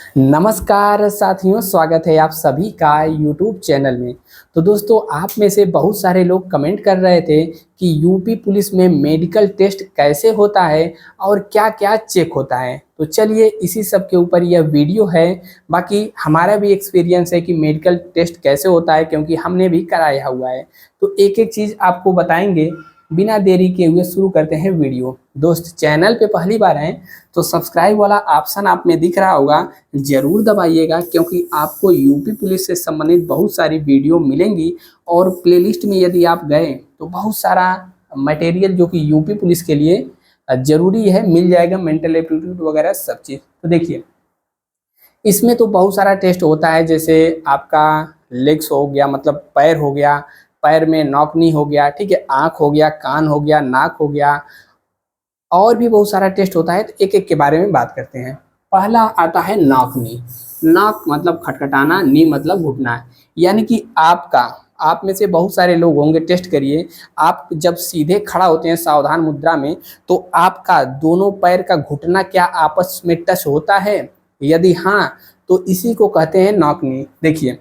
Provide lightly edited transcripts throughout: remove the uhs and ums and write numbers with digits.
नमस्कार साथियों, स्वागत है आप सभी का यूट्यूब चैनल में। तो दोस्तों, आप में से बहुत सारे लोग कमेंट कर रहे थे कि यूपी पुलिस में मेडिकल टेस्ट कैसे होता है और क्या-क्या चेक होता है। तो चलिए इसी सब के ऊपर यह वीडियो है। बाकी हमारा भी एक्सपीरियंस है कि मेडिकल टेस्ट कैसे होता है, क्योंकि हमने भी कराया हुआ है। तो एक-एक चीज़ आपको बताएँगे। बिना देरी किए हुए शुरू करते हैं वीडियो। दोस्त, चैनल पे पहली बार हैं तो सब्सक्राइब वाला ऑप्शन आप में दिख रहा होगा, ज़रूर दबाइएगा, क्योंकि आपको यूपी पुलिस से संबंधित बहुत सारी वीडियो मिलेंगी। और प्लेलिस्ट में यदि आप गए तो बहुत सारा मटेरियल जो कि यूपी पुलिस के लिए ज़रूरी है मिल जाएगा, मेंटल एप्टीट्यूड वगैरह सब चीज़। तो देखिए, इसमें तो बहुत सारा टेस्ट होता है, जैसे आपका लेग्स हो गया, मतलब पैर हो गया, पैर में नौकनी हो गया, ठीक है, आँख हो गया, कान हो गया, नाक हो गया, और भी बहुत सारा टेस्ट होता है। तो एक-एक के बारे में बात करते हैं। पहला आता है नॉक-नी। नॉक मतलब खटखटाना, नी मतलब घुटना। यानी कि आप में से बहुत सारे लोग होंगे, टेस्ट करिए। आप जब सीधे खड़ा होते हैं सावधान मुद्रा में, तो आपका दोनों पैर का घुटना क्या आपस में टच होता है? यदि हाँ, तो इसी को कहते हैं नॉक-नी। देखिए,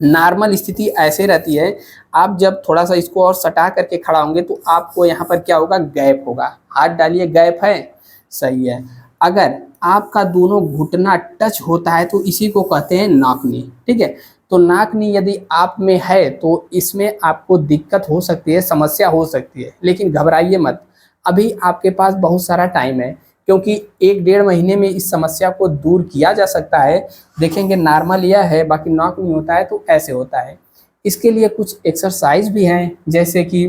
नॉर्मल स्थिति ऐसे रहती है, आप जब थोड़ा-सा इसको और सटा करके खड़ा होंगे तो आपको यहाँ पर क्या होगा, गैप होगा। हाथ डालिए, गैप है? सही है। अगर आपका दोनों घुटना टच होता है तो इसी को कहते हैं नॉक-नी, ठीक है? तो नॉक-नी यदि आप में है तो इसमें आपको दिक्कत हो सकती है, समस्या हो सकती है, लेकिन घबराइए मत। अभी आपके पास बहुत सारा टाइम है, क्योंकि 1 डेढ़ महीने में इस समस्या को दूर किया जा सकता है। देखेंगे नॉर्मल यह है, बाकी नॉक नहीं होता है तो ऐसे होता है। इसके लिए कुछ एक्सरसाइज भी हैं, जैसे कि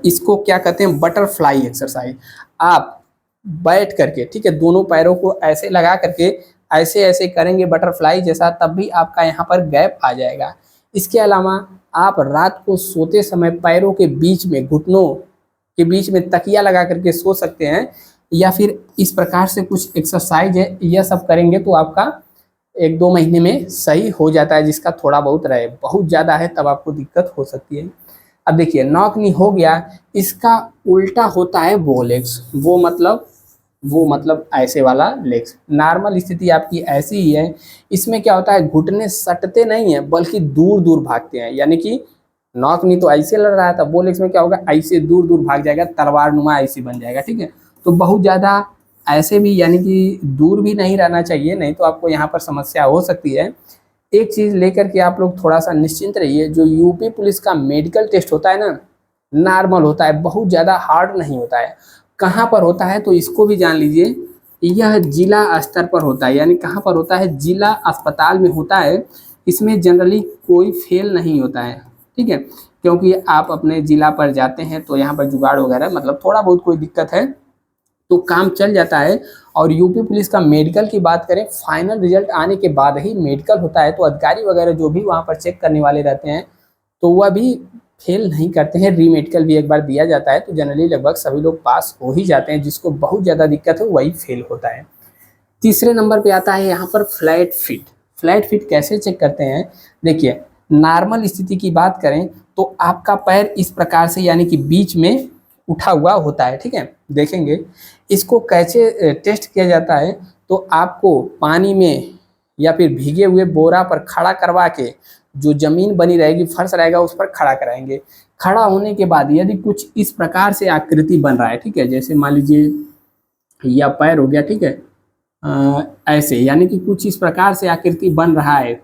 इसको क्या कहते हैं, बटरफ्लाई एक्सरसाइज। आप बैठ करके, ठीक है, दोनों पैरों को ऐसे लगा करके ऐसे-ऐसे करेंगे बटरफ्लाई जैसा, तब भी आपका यहाँ पर गैप आ जाएगा। इसके अलावा आप रात को सोते समय पैरों के बीच में, घुटनों के बीच में तकिया लगा करके सो सकते हैं, या फिर इस प्रकार से कुछ एक्सरसाइज है, यह सब करेंगे तो आपका 1-2 महीने में सही हो जाता है, जिसका थोड़ा बहुत रहे। बहुत ज़्यादा है तब आपको दिक्कत हो सकती है। अब देखिए, नॉक-नी हो गया, इसका उल्टा होता है वो लेग्स। वो मतलब ऐसे वाला लेग्स। नॉर्मल स्थिति आपकी ऐसी ही है। इसमें क्या होता है, घुटने सटते नहीं हैं बल्कि दूर-दूर भागते हैं। यानी कि नॉक-नी तो ऐसे लड़ रहा था, वो लेग्स में क्या होगा, ऐसे दूर-दूर भाग जाएगा, तलवार-नुमा ऐसे बन जाएगा, ठीक है? तो बहुत ज़्यादा ऐसे भी, यानी कि दूर भी नहीं रहना चाहिए, नहीं तो आपको यहाँ पर समस्या हो सकती है। एक चीज़ लेकर के आप लोग थोड़ा-सा निश्चिंत रहिए, जो यूपी पुलिस का मेडिकल टेस्ट होता है ना, नॉर्मल होता है, बहुत ज़्यादा हार्ड नहीं होता है। कहाँ पर होता है तो इसको भी जान लीजिए, यह जिला स्तर पर होता है। यानी कहाँ पर होता है, जिला अस्पताल में होता है। इसमें जनरली कोई फेल नहीं होता है, ठीक है? क्योंकि आप अपने जिला पर जाते हैं तो यहाँ पर जुगाड़ वगैरह, मतलब थोड़ा बहुत कोई दिक्कत है तो काम चल जाता है। और यूपी पुलिस का मेडिकल की बात करें, फाइनल रिजल्ट आने के बाद ही मेडिकल होता है, तो अधिकारी वगैरह जो भी वहाँ पर चेक करने वाले रहते हैं, तो वह भी फेल नहीं करते हैं। री-मेडिकल भी एक बार दिया जाता है, तो जनरली लगभग सभी लोग पास हो ही जाते हैं। जिसको बहुत ज़्यादा दिक्कत है वही फेल होता है। तीसरे नंबर पे आता है यहाँ पर फ्लैट फिट। फ्लैट फिट कैसे चेक करते हैं? देखिए, नॉर्मल स्थिति की बात करें तो आपका पैर इस प्रकार से, यानी कि बीच में उठा हुआ होता है, ठीक है? देखेंगे इसको कैसे टेस्ट किया जाता है, तो आपको पानी में या फिर भीगे हुए बोरा पर खड़ा करवा के, जो ज़मीन बनी रहेगी, फर्श रहेगा, उस पर खड़ा कराएँगे। खड़ा होने के बाद यदि कुछ इस प्रकार से आकृति बन रहा है, ठीक है? जैसे मान लीजिए या पैर हो गया, ठीक है? ऐसे, यानी कि कुछ इस प्रकार से आकृति बन रहा है,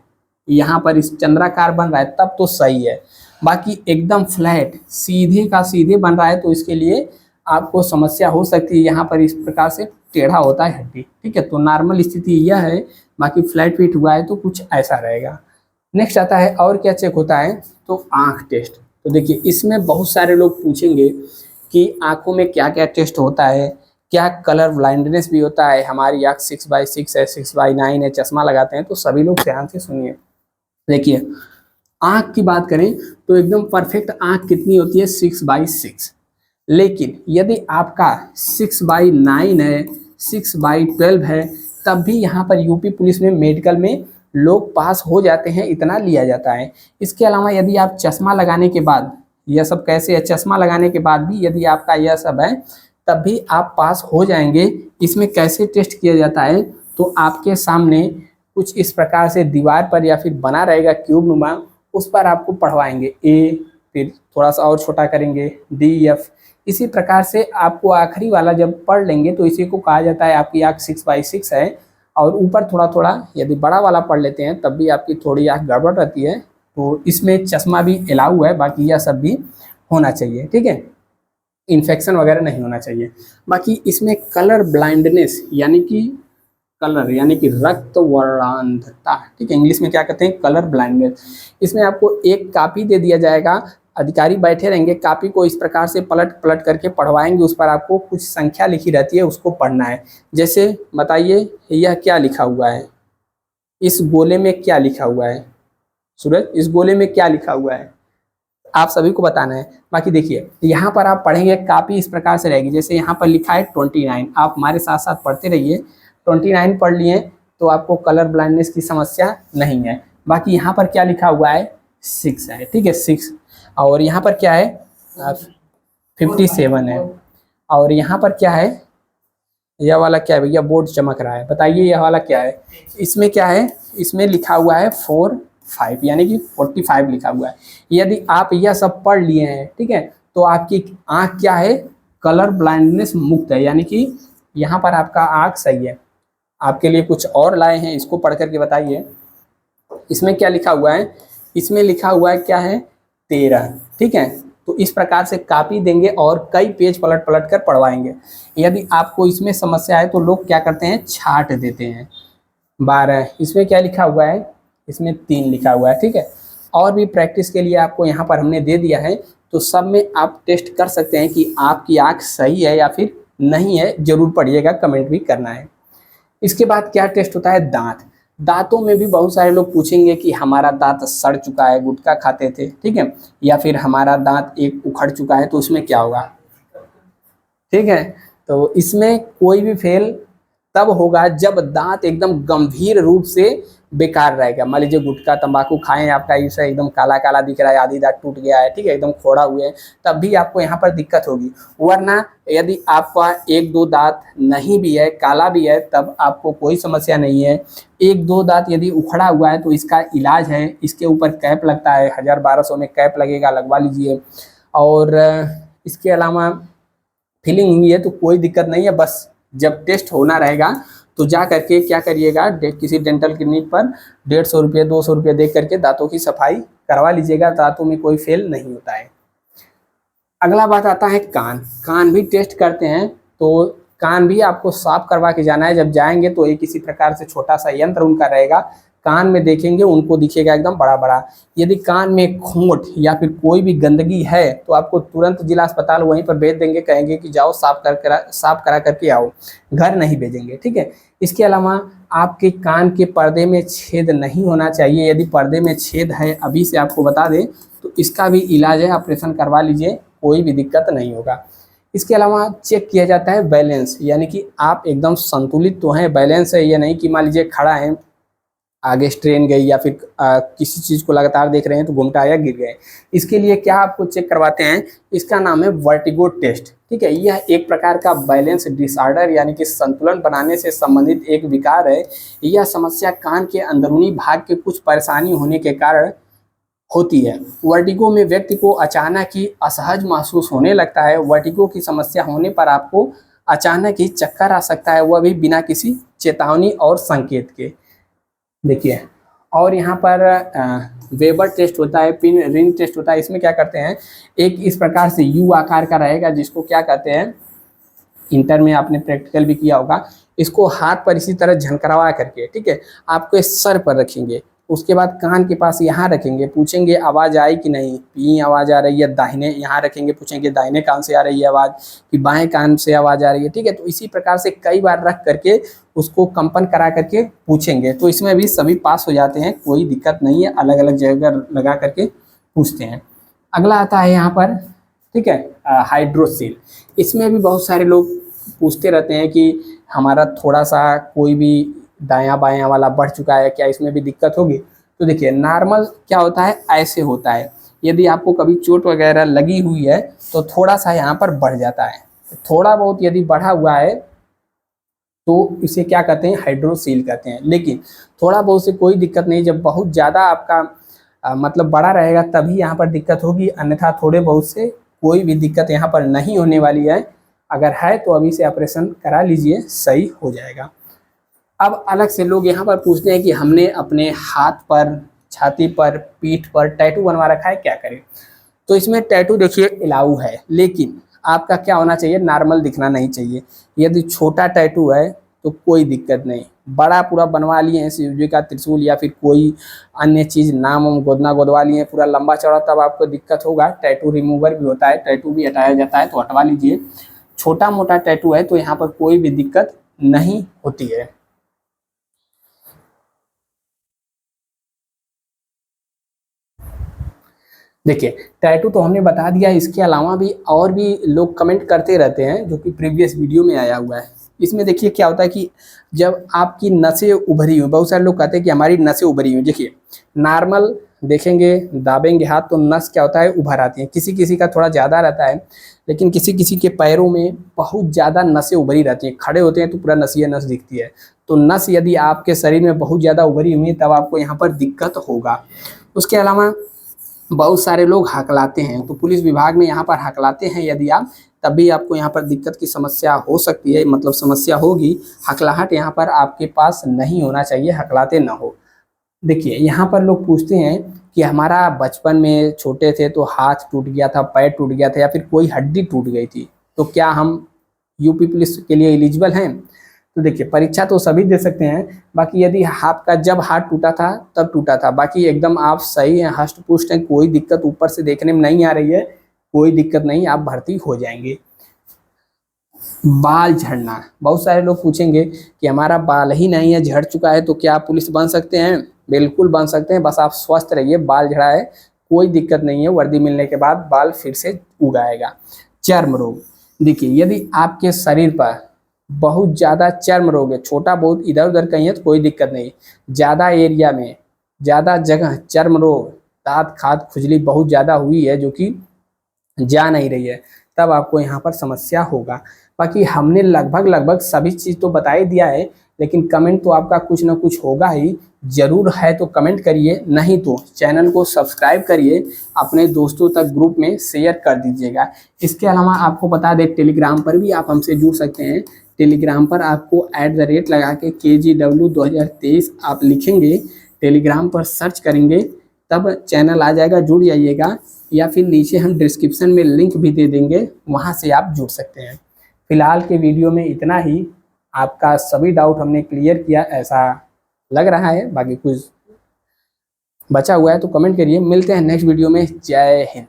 यहाँ पर इस चंद्राकार बन रहा है, तब तो सही है। बाकी एकदम फ्लैट सीधे का सीधे बन रहा है तो इसके लिए आपको समस्या हो सकती है। यहाँ पर इस प्रकार से टेढ़ा होता है हड्डी, ठीक है? तो नॉर्मल स्थिति यह है। बाकी फ्लैट फिट हुआ है तो कुछ ऐसा रहेगा। नेक्स्ट आता है, और क्या चेक होता है, तो आँख टेस्ट। तो देखिए, इसमें बहुत सारे लोग पूछेंगे कि आँखों में क्या-क्या टेस्ट होता है, क्या कलर ब्लाइंडनेस भी होता है, हमारी आँख 6/6 है, 6/9 है, चश्मा लगाते हैं, तो सभी लोग ध्यान से सुनिए। देखिए, आँख की बात करें तो एकदम परफेक्ट आँख कितनी होती है, 6/6। लेकिन यदि आपका 6/9 है, 6/12 है, तब भी यहाँ पर यूपी पुलिस में मेडिकल में लोग पास हो जाते हैं, इतना लिया जाता है। इसके अलावा यदि आप चश्मा लगाने के बाद, यह सब कैसे है, चश्मा लगाने के बाद भी यदि आपका यह सब है, तब भी आप पास हो जाएँगे। इसमें कैसे टेस्ट किया जाता है, तो आपके सामने कुछ इस प्रकार से दीवार पर या फिर बना रहेगा क्यूब नुमा, उस पर आपको पढ़वाएंगे ए, फिर थोड़ा सा और छोटा करेंगे डी एफ। इसी प्रकार से आपको आखिरी वाला जब पढ़ लेंगे तो इसी को कहा जाता है आपकी आँख 6x6 है। और ऊपर थोड़ा थोड़ा यदि बड़ा वाला पढ़ लेते हैं तब भी आपकी थोड़ी आँख गड़बड़ रहती है, तो इसमें चश्मा भी अलाउ है, बाकी यह सब भी होना चाहिए, ठीक है, इन्फेक्शन वगैरह नहीं होना चाहिए। बाकी इसमें कलर ब्लाइंडनेस यानी कि रक्त वर्णांधता, ठीक है, इंग्लिश में क्या कहते हैं, कलर ब्लाइंडनेस। इसमें आपको एक कॉपी दे दिया जाएगा, अधिकारी बैठे रहेंगे, कॉपी को इस प्रकार से पलट पलट करके पढ़वाएंगे, उस पर आपको कुछ संख्या लिखी रहती है, उसको पढ़ना है। जैसे बताइए यह क्या लिखा हुआ है, इस गोले में क्या लिखा हुआ है, सूरज इस गोले में क्या लिखा हुआ है, आप सभी को बताना है। बाकी देखिए यहाँ पर आप पढ़ेंगे, कॉपी इस प्रकार से रहेगी, जैसे यहाँ पर लिखा है 29, आप हमारे साथ साथ पढ़ते रहिए। 29 पढ़ लिए तो आपको कलर ब्लाइंडनेस की समस्या नहीं है। बाकी यहाँ पर क्या लिखा हुआ है, 6 है, ठीक है, 6। और यहाँ पर क्या है, 57 है। और यहाँ पर क्या है, यह वाला क्या है भैया, बोर्ड चमक रहा है, बताइए यह वाला क्या है, इसमें क्या है, इसमें लिखा हुआ है 45 यानी कि 45 लिखा हुआ है। यदि आप यह सब पढ़ लिए हैं, ठीक है, तो आपकी आँख क्या है, कलर ब्लाइंडनेस मुक्त है, यानी कि यहाँ पर आपका आँख सही है। आपके लिए कुछ और लाए हैं, इसको पढ़ करके बताइए। इसमें क्या लिखा हुआ है, इसमें लिखा हुआ है क्या है, 13, ठीक है। तो इस प्रकार से कॉपी देंगे और कई पेज पलट पलट कर पढ़वाएंगे। यदि आपको इसमें समस्या है तो लोग क्या करते हैं, छाट देते हैं। 12, इसमें क्या लिखा हुआ है, इसमें 3 लिखा हुआ है, ठीक है। और भी प्रैक्टिस के लिए आपको यहाँ पर हमने दे दिया है, तो सब में आप टेस्ट कर सकते हैं कि आपकी आँख सही है या फिर नहीं है, जरूर पढ़िएगा, कमेंट भी करना है। इसके बाद क्या टेस्ट होता है, दांत। दांतों में भी बहुत सारे लोग पूछेंगे कि हमारा दांत सड़ चुका है, गुटखा खाते थे, ठीक है, या फिर हमारा दांत एक उखड़ चुका है, तो उसमें क्या होगा, ठीक है। तो इसमें कोई भी फेल तब होगा जब दांत एकदम गंभीर रूप से बेकार रहेगा। मान लीजिए गुटखा तंबाकू खाएं, आपका इसे एकदम काला काला दिख रहा है, आधी दांत टूट गया है, ठीक है, एकदम खोड़ा हुए हैं, तब भी आपको यहाँ पर दिक्कत होगी। वरना यदि आपका 1-2 दांत नहीं भी है, काला भी है, तब आपको कोई समस्या नहीं है। 1-2 दांत यदि उखड़ा हुआ है तो इसका इलाज है, इसके ऊपर कैप लगता है, 1000-1200 में कैप लगेगा, लगवा लीजिए। और इसके अलावा फीलिंग हुई है तो कोई दिक्कत नहीं है, बस जब टेस्ट होना रहेगा तो जा करके क्या करिएगा, किसी डेंटल क्लिनिक पर 150 रुपये 200 रुपये दे करके दांतों की सफाई करवा लीजिएगा, दांतों में कोई फेल नहीं होता है। अगला बात आता है कान। कान भी टेस्ट करते हैं, तो कान भी आपको साफ करवा के जाना है। जब जाएंगे तो एक किसी प्रकार से छोटा सा यंत्र उनका रहेगा, कान में देखेंगे, उनको दिखेगा एकदम बड़ा बड़ा। यदि कान में खोंट या फिर कोई भी गंदगी है तो आपको तुरंत जिला अस्पताल वहीं पर भेज देंगे, कहेंगे कि जाओ साफ करा करके आओ, घर नहीं भेजेंगे, ठीक है। इसके अलावा आपके कान के पर्दे में छेद नहीं होना चाहिए। यदि पर्दे में छेद है, अभी से आपको बता दें, तो इसका भी इलाज है, ऑपरेशन करवा लीजिए, कोई भी दिक्कत नहीं होगा। इसके अलावा चेक किया जाता है बैलेंस, यानी कि आप एकदम संतुलित तो हैं, बैलेंस है, ये नहीं कि मान लीजिए खड़ा है, आगे स्ट्रेन गई या फिर किसी चीज़ को लगातार देख रहे हैं तो घुमटा या गिर गए। इसके लिए क्या आपको चेक करवाते हैं, इसका नाम है वर्टिगो टेस्ट, ठीक है। यह एक प्रकार का बैलेंस डिसऑर्डर यानी कि संतुलन बनाने से संबंधित एक विकार है। यह समस्या कान के अंदरूनी भाग के कुछ परेशानी होने के कारण होती है। वर्टिगो में व्यक्ति को अचानक ही असहज महसूस होने लगता है। वर्टिगो की समस्या होने पर आपको अचानक ही चक्कर आ सकता है, वह भी बिना किसी चेतावनी और संकेत के। देखिए, और यहाँ पर वेबर टेस्ट होता है, पिन रिंग टेस्ट होता है। इसमें क्या करते हैं, एक इस प्रकार से यू आकार का रहेगा, जिसको क्या कहते हैं, इंटर में आपने प्रैक्टिकल भी किया होगा। इसको हाथ पर इसी तरह झनकरवा करके, ठीक है, आपको इस सर पर रखेंगे, उसके बाद कान के पास यहाँ रखेंगे, पूछेंगे आवाज़ आई कि नहीं, पी आवाज़ आ रही है, दाहिने यहाँ रखेंगे, पूछेंगे दाहिने कान से आ रही है आवाज़ कि बाएं कान से आवाज़ आ रही है, ठीक है। तो इसी प्रकार से कई बार रख करके उसको कंपन करा करके पूछेंगे, तो इसमें भी सभी पास हो जाते हैं, कोई दिक्कत नहीं है, अलग अलग जगह लगा करके पूछते हैं। अगला आता है यहाँ पर, ठीक है, हाइड्रोसील। इसमें भी बहुत सारे लोग पूछते रहते हैं कि हमारा थोड़ा सा कोई भी दायां बायां वाला बढ़ चुका है, क्या इसमें भी दिक्कत होगी। तो देखिए, नॉर्मल क्या होता है, ऐसे होता है। यदि आपको कभी चोट वगैरह लगी हुई है तो थोड़ा सा यहाँ पर बढ़ जाता है, थोड़ा बहुत यदि बढ़ा हुआ है तो इसे क्या कहते हैं, हाइड्रोसील कहते हैं। लेकिन थोड़ा बहुत से कोई दिक्कत नहीं, जब बहुत ज़्यादा आपका मतलब बड़ा रहेगा तभी यहाँ पर दिक्कत होगी, अन्यथा थोड़े बहुत से कोई भी दिक्कत यहाँ पर नहीं होने वाली है। अगर है तो अभी से ऑपरेशन करा लीजिए, सही हो जाएगा। अब अलग से लोग यहाँ पर पूछते हैं कि हमने अपने हाथ पर, छाती पर, पीठ पर टैटू बनवा रखा है, क्या करें। तो इसमें टैटू देखिए अलाउ है, लेकिन आपका क्या होना चाहिए, नॉर्मल दिखना नहीं चाहिए। यदि छोटा टैटू है तो कोई दिक्कत नहीं, बड़ा पूरा बनवा लिए हैं शिव जी का त्रिशूल या फिर कोई अन्य चीज़, नाम वाम गोदना गोदवा लिए हैं पूरा लंबा चौड़ा, तब आपको दिक्कत होगा। टैटू रिमूवर भी होता है, टैटू भी हटाया जाता है, तो हटवा लीजिए। छोटा मोटा टैटू है तो यहाँ पर कोई भी दिक्कत नहीं होती है। देखिए टैटू तो हमने बता दिया, इसके अलावा भी और भी लोग कमेंट करते रहते हैं, जो कि प्रीवियस वीडियो में आया हुआ है। इसमें देखिए क्या होता है कि जब आपकी नसें उभरी हुई, बहुत सारे लोग कहते हैं कि हमारी नसें उभरी हुई। देखिए नॉर्मल देखेंगे, दाबेंगे हाथ तो नस क्या होता है, उभर आती है। किसी किसी का थोड़ा ज़्यादा रहता है, लेकिन किसी किसी के पैरों में बहुत ज़्यादा नसें उभरी रहती हैं। खड़े होते हैं तो पूरा नस नस दिखती है। तो नस यदि आपके शरीर में बहुत ज़्यादा उभरी हुई है तब आपको यहाँ पर दिक्कत होगा। उसके अलावा बहुत सारे लोग हकलाते हैं, तो पुलिस विभाग में यहाँ पर हकलाते हैं यदि आप, तब भी आपको यहाँ पर दिक्कत की समस्या हो सकती है, मतलब समस्या होगी। हकलाहट यहाँ पर आपके पास नहीं होना चाहिए, हकलाते ना हो। देखिए यहाँ पर लोग पूछते हैं कि हमारा बचपन में छोटे थे तो हाथ टूट गया था, पैर टूट गया था या फिर कोई हड्डी टूट गई थी, तो क्या हम यूपी पुलिस के लिए एलिजिबल हैं। तो देखिए परीक्षा तो सभी दे सकते हैं, बाकी यदि आपका जब हाथ टूटा था तब टूटा था, बाकी एकदम आप सही हैं, हष्ट पुष्ट हैं, कोई दिक्कत ऊपर से देखने में नहीं आ रही है, कोई दिक्कत नहीं, आप भर्ती हो जाएंगे। बाल झड़ना, बहुत सारे लोग पूछेंगे कि हमारा बाल ही नहीं है, झड़ चुका है, तो क्या आप पुलिस बन सकते हैं। बिल्कुल बन सकते हैं, बस आप स्वस्थ रहिए। बाल झड़ा है कोई दिक्कत नहीं है, वर्दी मिलने के बाद बाल फिर से उगाएगा। चर्म रोग, देखिए यदि आपके शरीर पर बहुत ज़्यादा चर्म रोग है, छोटा बहुत इधर उधर कहीं है तो कोई दिक्कत नहीं, ज़्यादा एरिया में ज़्यादा जगह चर्म रोग, दाँत खाद खुजली बहुत ज़्यादा हुई है जो कि जा नहीं रही है, तब आपको यहाँ पर समस्या होगा। बाकी हमने लगभग सभी चीज़ तो बता ही दिया है, लेकिन कमेंट तो आपका कुछ ना कुछ होगा ही, ज़रूर है तो कमेंट करिए, नहीं तो चैनल को सब्सक्राइब करिए, अपने दोस्तों तक ग्रुप में शेयर कर दीजिएगा। इसके अलावा आपको बता दें टेलीग्राम पर भी आप हमसे जुड़ सकते हैं। टेलीग्राम पर आपको @ लगा के KGW 2023 आप लिखेंगे, टेलीग्राम पर सर्च करेंगे तब चैनल आ जाएगा, जुड़ जाइएगा। या फिर नीचे हम डिस्क्रिप्शन में लिंक भी दे देंगे, वहाँ से आप जुड़ सकते हैं। फिलहाल के वीडियो में इतना ही, आपका सभी डाउट हमने क्लियर किया ऐसा लग रहा है, बाकी कुछ बचा हुआ है तो कमेंट करिए। मिलते हैं नेक्स्ट वीडियो में। जय हिंद।